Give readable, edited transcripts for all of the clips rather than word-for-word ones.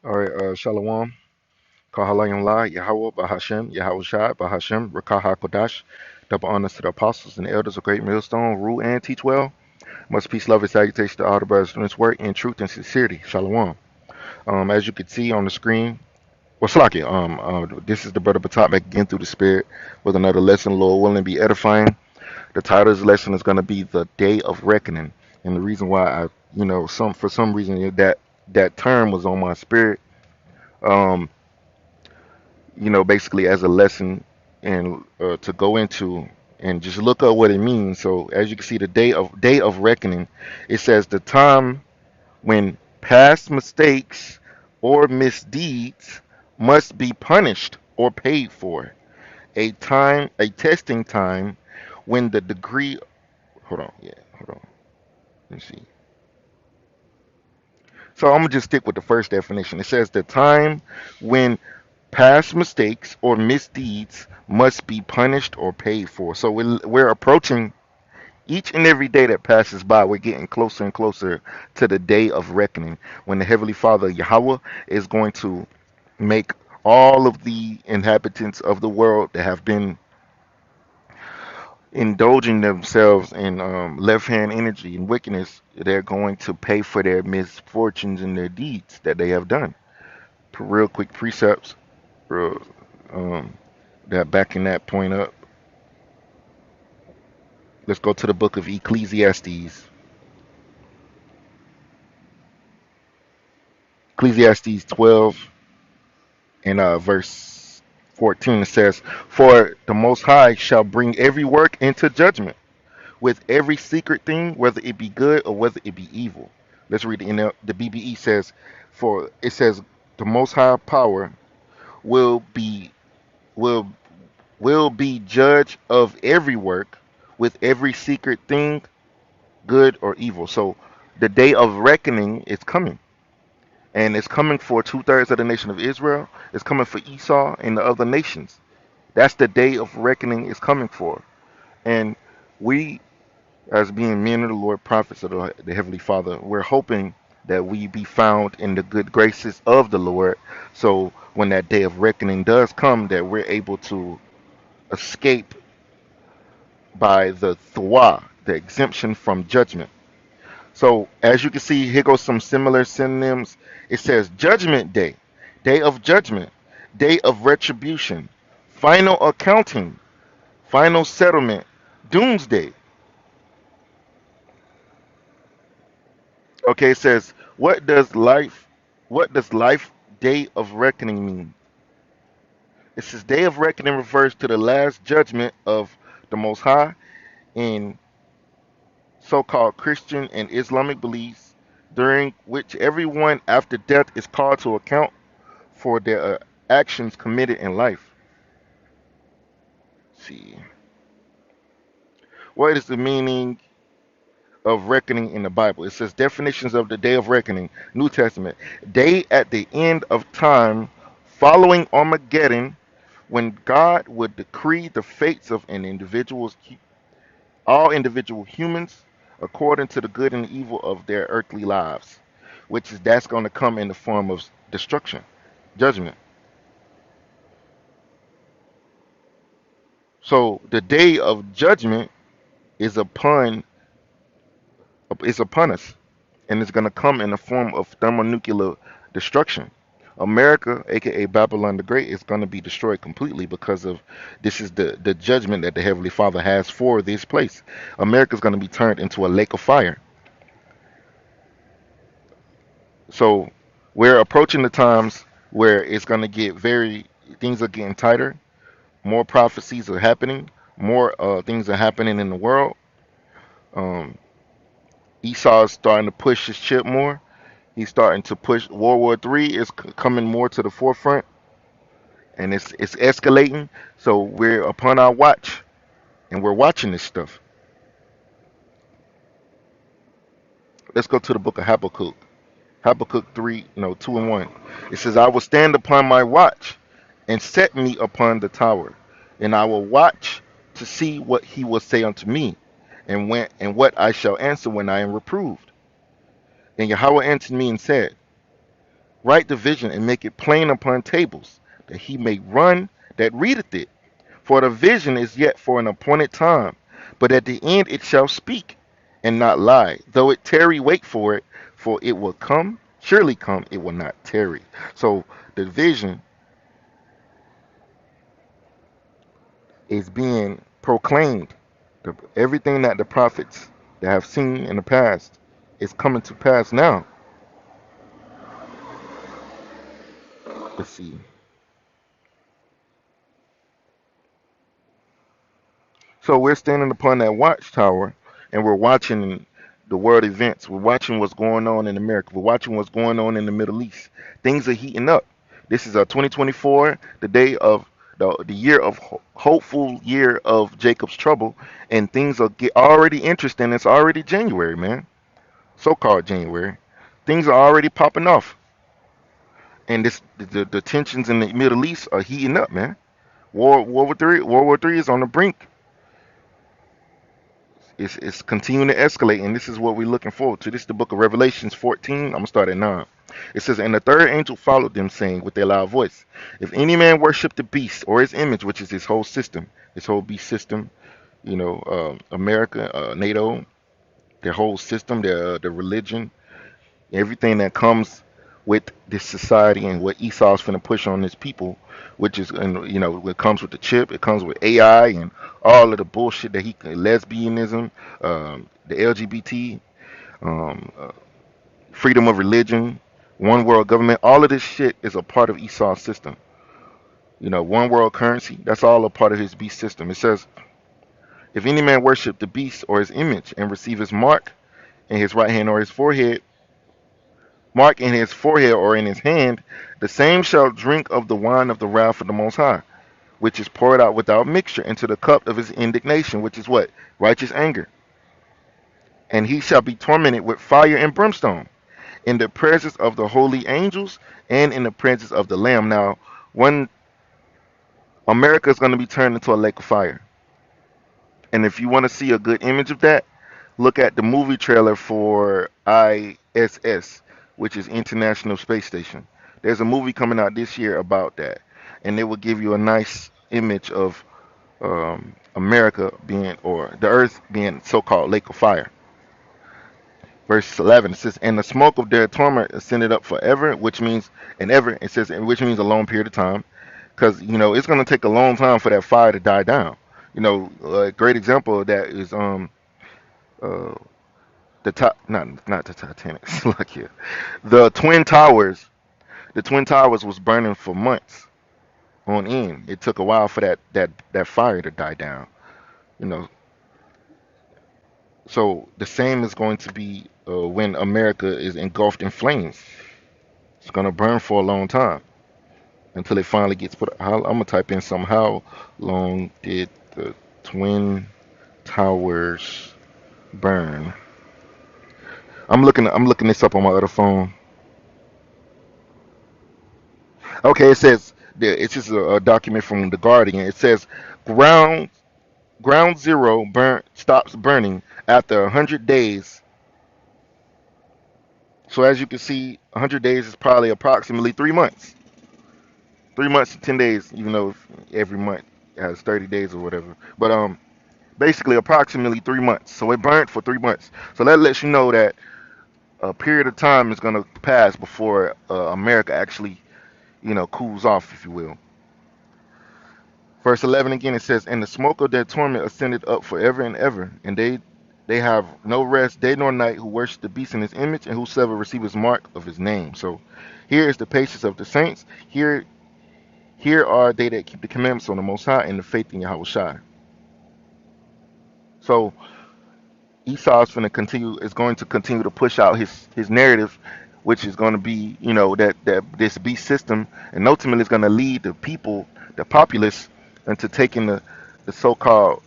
All right, Shalom. Kahalayim La, Yahweh, Bahashem, Yahweh Shai, Bahashem, Rakaha Kodash. Double honors to the apostles and the elders of Great Millstone, rule and teach well. Much peace, love, and salutation to all the brothers in this work in truth and sincerity. Shalom. As you can see on the screen, well, Slakia, this is the brother Batak back again through the Spirit with another lesson, Lord willing, be edifying. The title of this lesson is going to be the Day of Reckoning, and the reason why for some reason that term was on my spirit. Um, basically as a lesson and to go into and just look up what it means. So as you can see, the day of reckoning, it says the time when past mistakes or misdeeds must be punished or paid for. A testing time when the degree. Hold on. Let me see. So I'm gonna just stick with the first definition. It says the time when past mistakes or misdeeds must be punished or paid for. So we're approaching each and every day that passes by. We're getting closer and closer to the day of reckoning when the Heavenly Father Yahweh is going to make all of the inhabitants of the world that have been indulging themselves in left hand energy and wickedness. They're going to pay for their misfortunes and their deeds that they have done. Real quick precepts. Real, um, that backing that point up. Let's go to the book of Ecclesiastes. Ecclesiastes 12 and verse 14, it says, "For the Most High shall bring every work into judgment, with every secret thing, whether it be good or whether it be evil." Let's read it in the BBE says, "For it says the Most High power will be will will be judge of every work, with every secret thing, good or evil." So the day of reckoning is coming. And it's coming for two-thirds of the nation of Israel. It's coming for Esau and the other nations. That's the day of reckoning is coming for. And we, as being men of the Lord, prophets of the Heavenly Father, we're hoping that we be found in the good graces of the Lord. So when that day of reckoning does come, that we're able to escape by the thwa, the exemption from judgment. So as you can see, here goes some similar synonyms. It says Judgment Day, Day of Judgment, Day of Retribution, Final Accounting, Final Settlement, Doomsday. Okay, it says what does life day of reckoning mean? It says Day of Reckoning refers to the last judgment of the Most High in so-called Christian and Islamic beliefs, during which everyone after death is called to account for their actions committed in life. Let's see, what is the meaning of reckoning in the Bible? It says definitions of the day of reckoning. New Testament: day at the end of time, following Armageddon, when God would decree the fates of all individual humans, according to the good and evil of their earthly lives, which is that's going to come in the form of destruction, judgment. So the day of judgment is upon us, and it's going to come in the form of thermonuclear destruction. America, aka Babylon the Great, is going to be destroyed completely because of this is the judgment that the Heavenly Father has for this place. America is going to be turned into a lake of fire. So we're approaching the times where it's going to get very things are getting tighter. More prophecies are happening. More things are happening in the world. Um, Esau is starting to push his chip more. He's starting to push. World War III is coming more to the forefront, and it's escalating. So we're upon our watch, and we're watching this stuff. Let's go to the book of Habakkuk. Habakkuk 3, no, 2 and 1. It says, "I will stand upon my watch and set me upon the tower, and I will watch to see what he will say unto me, and what I shall answer when I am reproved. And Yahweh answered me and said, Write the vision and make it plain upon tables, that he may run that readeth it. For the vision is yet for an appointed time, but at the end it shall speak and not lie. Though it tarry, wait for it will come, surely come, it will not tarry. So the vision is being proclaimed. Everything that the prophets that have seen in the past is coming to pass now. Let's see. So we're standing upon that watchtower and we're watching the world events. We're watching what's going on in America. We're watching what's going on in the Middle East. Things are heating up. This is 2024, the day of the year of hopeful year of Jacob's trouble, and things are already interesting. It's already January, man. So-called January. Things are already popping off, and the tensions in the Middle East are heating up, man. World War III is on the brink. It's continuing to escalate, and this is what we're looking forward to. This is the book of Revelations 14. I'm gonna start at 9. It says, and the third angel followed them, saying with a loud voice, if any man worship the beast or his image, which is his whole system, his whole beast system, America, NATO, their whole system, their religion, everything that comes with this society and what Esau's finna push on his people, which is, and it comes with the chip, it comes with AI and all of the bullshit that lesbianism, the LGBT, um, uh, freedom of religion, one world government, all of this shit is a part of Esau's system. One world currency, that's all a part of his beast system. It says, if any man worship the beast or his image and receive his mark in his right hand or his forehead, mark in his forehead or in his hand, the same shall drink of the wine of the wrath of the Most High, which is poured out without mixture into the cup of his indignation, which is what? Righteous anger. And he shall be tormented with fire and brimstone in the presence of the holy angels and in the presence of the Lamb. Now, when America is going to be turned into a lake of fire, and if you want to see a good image of that, look at the movie trailer for ISS, which is International Space Station. There's a movie coming out this year about that, and it will give you a nice image of America being, or the Earth being, so-called lake of fire. Verse 11, it says, and the smoke of their torment ascended up forever, which means, and ever, it says, which means a long period of time, because it's going to take a long time for that fire to die down. A great example of that is uh, the top, not the Titanic, like here, the Twin Towers. The Twin Towers was burning for months on end. It took a while for that fire to die down. You know, so the same is going to be when America is engulfed in flames. It's gonna burn for a long time until it finally gets put. I'm gonna type in some. How long did the Twin Towers burn? I'm looking this up on my other phone. Okay, it says it's just a document from the Guardian. It says ground ground zero stops burning after 100 days. So as you can see, 100 days is probably approximately 3 months. 3 months and 10 days, even though every month has 30 days or whatever. But basically approximately 3 months. So it burnt for 3 months. So that lets you know that a period of time is going to pass before America actually, cools off, if you will. Verse 11 again, it says, and the smoke of their torment ascended up forever and ever, and they have no rest day nor night who worship the beast in his image, and whosoever receive his mark of his name. So here is the patience of the saints. Here are they that keep the commandments on the Most High and the faith in Yahweh Shai. So Esau is going to continue to push out his narrative, which is going to be, that this beast system, and ultimately is going to lead the people, the populace, into taking the so-called,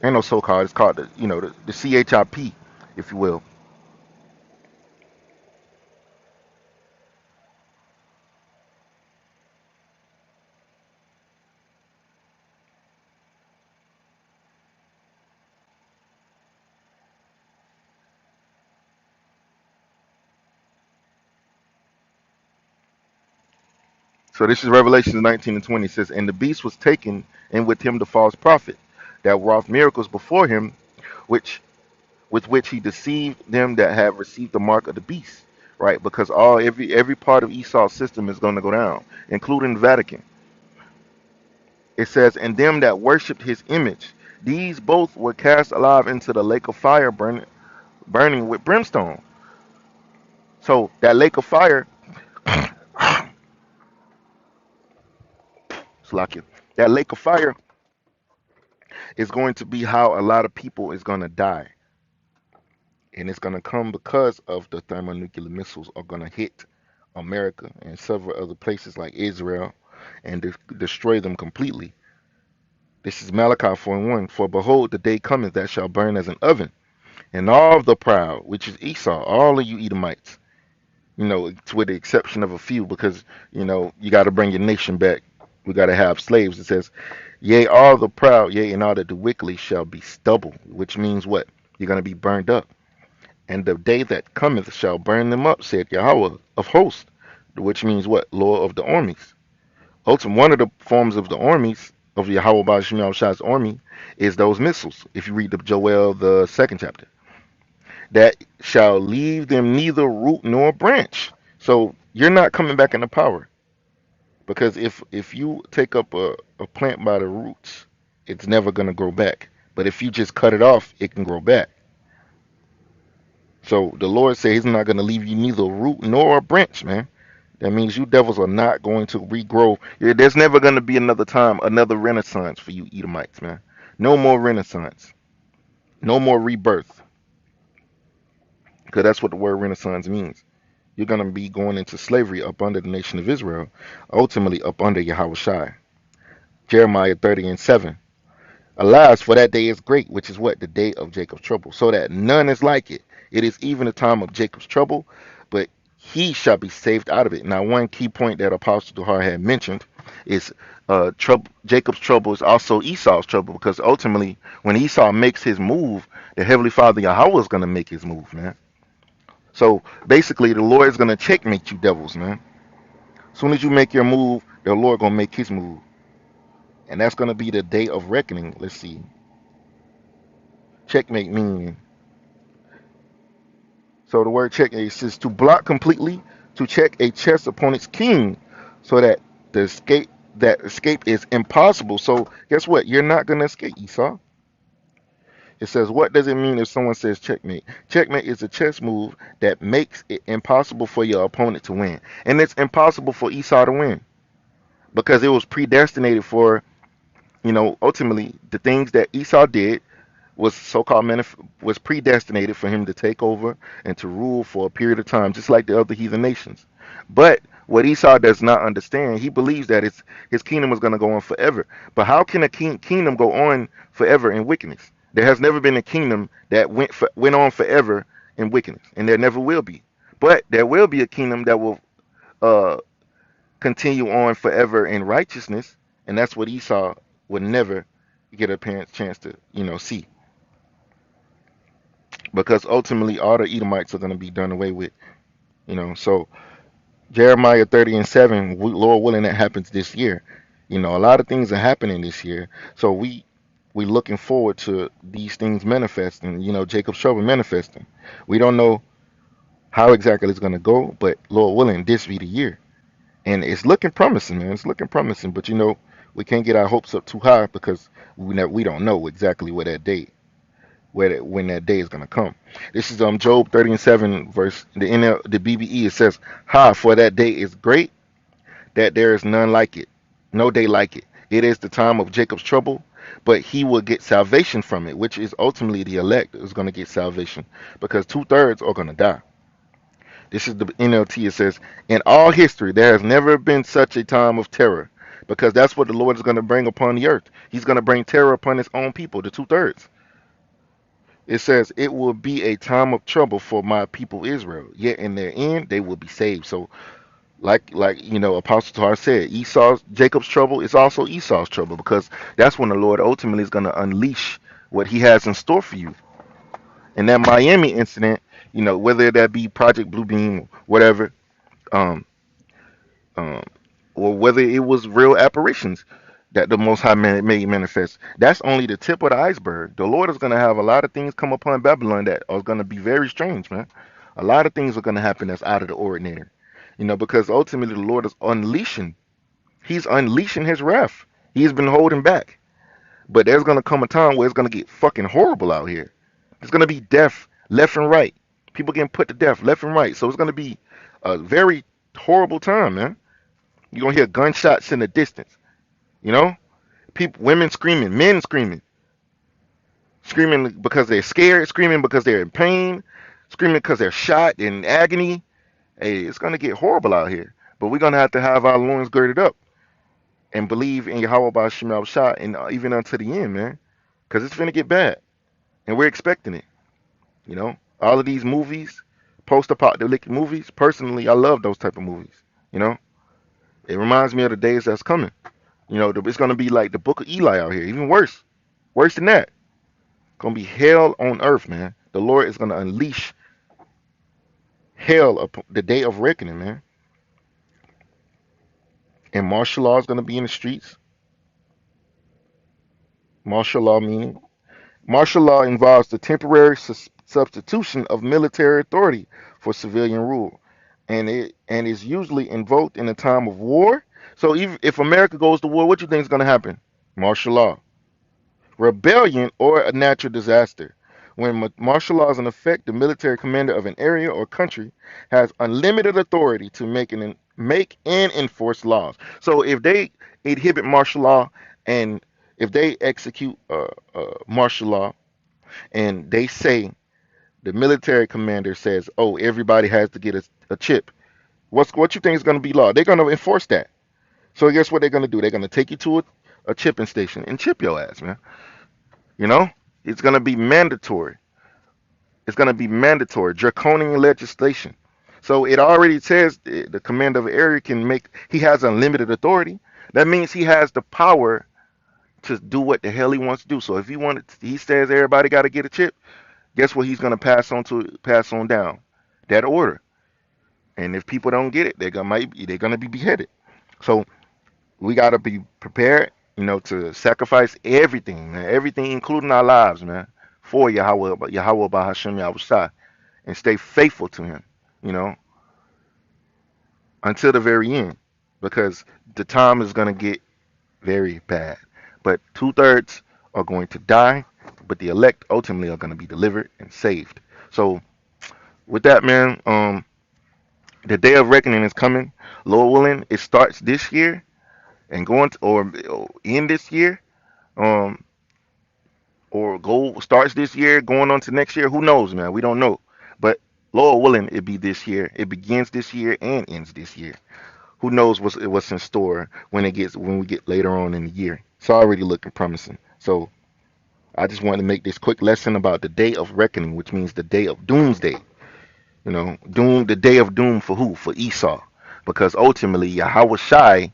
ain't no so-called, it's called the CHIP, if you will. So this is Revelation 19 and 20. It says, and the beast was taken, and with him the false prophet, that wrought miracles before him, which with which he deceived them that have received the mark of the beast. Right? Because every part of Esau's system is going to go down, including the Vatican. It says, and them that worshipped his image, these both were cast alive into the lake of fire burning with brimstone. So that lake of fire, Slakia, that lake of fire is going to be how a lot of people is going to die. And it's going to come because of the thermonuclear missiles are going to hit America and several other places like Israel and destroy them completely. This is Malachi 4 and 1. For behold, the day cometh that shall burn as an oven, and all of the proud, which is Esau, all of you Edomites, with the exception of a few, because, you got to bring your nation back. We got to have slaves. It says, yea, all the proud, yea, and all that do wickedly shall be stubble, which means what? You're going to be burned up. And the day that cometh shall burn them up, said Yahweh of hosts, which means what? Lord of the armies. Ultimately, one of the forms of the armies, of Yahweh Ba'ashim Yahushua's army, is those missiles. If you read the Joel, the second chapter, that shall leave them neither root nor branch. So you're not coming back into power. Because if you take up a plant by the roots, it's never going to grow back. But if you just cut it off, it can grow back. So the Lord says he's not going to leave you neither a root nor a branch, man. That means you devils are not going to regrow. There's never going to be another time, another renaissance for you Edomites, man. No more renaissance. No more rebirth. Because that's what the word renaissance means. You're going to be going into slavery up under the nation of Israel, ultimately up under Yahweh Shai. Jeremiah 30 and 7. Alas, for that day is great, which is what? The day of Jacob's trouble, so that none is like it. It is even the time of Jacob's trouble, but he shall be saved out of it. Now, one key point that Apostle Duhar had mentioned is Jacob's trouble is also Esau's trouble, because ultimately, when Esau makes his move, the Heavenly Father Yahweh is going to make his move, man. So basically, the Lord is going to checkmate you devils, man. As soon as you make your move, the Lord going to make his move. And that's going to be the day of reckoning. Let's see. Checkmate meaning. So the word checkmate says to block completely, to check a chess opponent's king, so that escape is impossible. So guess what? You're not going to escape, Esau. It says, what does it mean if someone says checkmate? Checkmate is a chess move that makes it impossible for your opponent to win. And it's impossible for Esau to win because it was predestinated for, ultimately the things that Esau did was so-called was predestinated for him to take over and to rule for a period of time, just like the other heathen nations. But what Esau does not understand, he believes that his kingdom is going to go on forever. But how can a kingdom go on forever in wickedness? There has never been a kingdom that went on forever in wickedness, and there never will be. But there will be a kingdom that will uh, continue on forever in righteousness, and that's what Esau would never get a chance to, see, because ultimately all the Edomites are going to be done away with. So Jeremiah 30 and 7, Lord willing, that happens this year. A lot of things are happening this year, so we looking forward to these things manifesting. Jacob's trouble manifesting. We don't know how exactly it's going to go, but Lord willing, this be the year, and it's looking promising, man. It's looking promising, but we can't get our hopes up too high because we don't know exactly where that day when that day is gonna come. This is Job 30 and 7 verse the BBE. It says, "Ha, for that day is great, that there is none like it, no day like it. It is the time of Jacob's trouble, but he will get salvation from it," which is ultimately the elect is gonna get salvation because 2/3 are gonna die. This is the NLT. It says, "In all history, there has never been such a time of terror." Because that's what the Lord is going to bring upon the earth. He's going to bring terror upon his own people, the 2/3. It says, "It will be a time of trouble for my people Israel, yet in their end they will be saved." So, like Apostle Tar said, Jacob's trouble is also Esau's trouble, because that's when the Lord ultimately is going to unleash what He has in store for you. And that Miami incident, whether that be Project Bluebeam, whatever, um, um, or whether it was real apparitions that the Most High made manifest. That's only the tip of the iceberg. The Lord is going to have a lot of things come upon Babylon that are going to be very strange, man. A lot of things are going to happen that's out of the ordinary, because ultimately the Lord is unleashing. He's unleashing His wrath. He's been holding back, but there's going to come a time where it's going to get fucking horrible out here. There's going to be death left and right. People getting put to death left and right. So it's going to be a very horrible time, man. You're going to hear gunshots in the distance, you know? People, women screaming, men screaming, screaming because they're scared, screaming because they're in pain, screaming because they're shot in agony. Hey, it's gonna get horrible out here. But we're gonna have to have our loins girded up and believe in Yahweh by Shemal Shah and even unto the end, man. Because it's gonna get bad, and we're expecting it. All of these movies, post-apocalyptic movies. Personally, I love those type of movies. You know, it reminds me of the days that's coming. It's gonna be like the Book of Eli out here, even worse than that. Gonna be hell on earth, man. The Lord is gonna unleash hell upon the day of reckoning, man. And martial law is gonna be in the streets. Martial law meaning martial law involves the temporary substitution of military authority for civilian rule, and is usually invoked in a time of war. So even if America goes to war, what do you think is gonna happen? Martial law. Rebellion, or a natural disaster. When martial law is in effect, the military commander of an area or country has unlimited authority to make and enforce laws. So if they inhibit martial law, and if they execute martial law, and they say the military commander says, "Oh, everybody has to get a chip," what you think is going to be law? They're going to enforce that. So guess what they're going to do? They're going to take you to a chipping station and chip your ass, man. You know, it's going to be mandatory. It's going to be mandatory, draconian legislation. So it already says the commander of an area he has unlimited authority. That means he has the power to do what the hell he wants to do. So if he says everybody got to get a chip, guess what he's going to pass on down? That order. And if people don't get it, they're going to be beheaded. So we got to be prepared, to sacrifice everything, man, everything, including our lives, man, for Yahweh by Hashem Yahushua, and stay faithful to Him, you know, until the very end, because the time is gonna get very bad. But 2/3 are going to die, but the elect ultimately are going to be delivered and saved. So with that, man, the day of reckoning is coming. Lord willing, it starts this year and going to, or end this year. Um, or go starts this year, going on to next year. Who knows, man? We don't know. But Lord willing, it be this year. It begins this year and ends this year. Who knows what's in store when we get later on in the year? It's already looking promising. So I just wanted to make this quick lesson about the day of reckoning, which means the day of doomsday. The day of doom for who? For Esau, because ultimately Yahweh Shai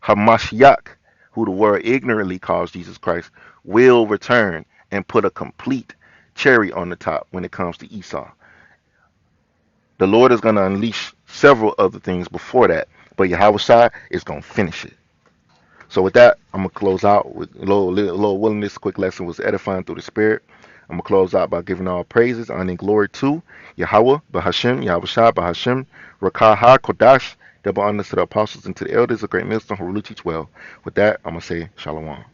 Hamashiach, who the world ignorantly calls Jesus Christ, will return and put a complete cherry on the top when it comes to Esau. The Lord is going to unleash several other things before that, but Yahweh Shai is going to finish it. So with that, I'm going to close out with Lord willing. This quick lesson was edifying through the Spirit. I'm going to close out by giving all praises, honor, and glory to Yahweh, Bahashem, Yahweh Shai, Bahashem, Rakah Kodash, double honors to the apostles and to the elders of Great Millstone who will teach well. With that, I'm going to say Shalom.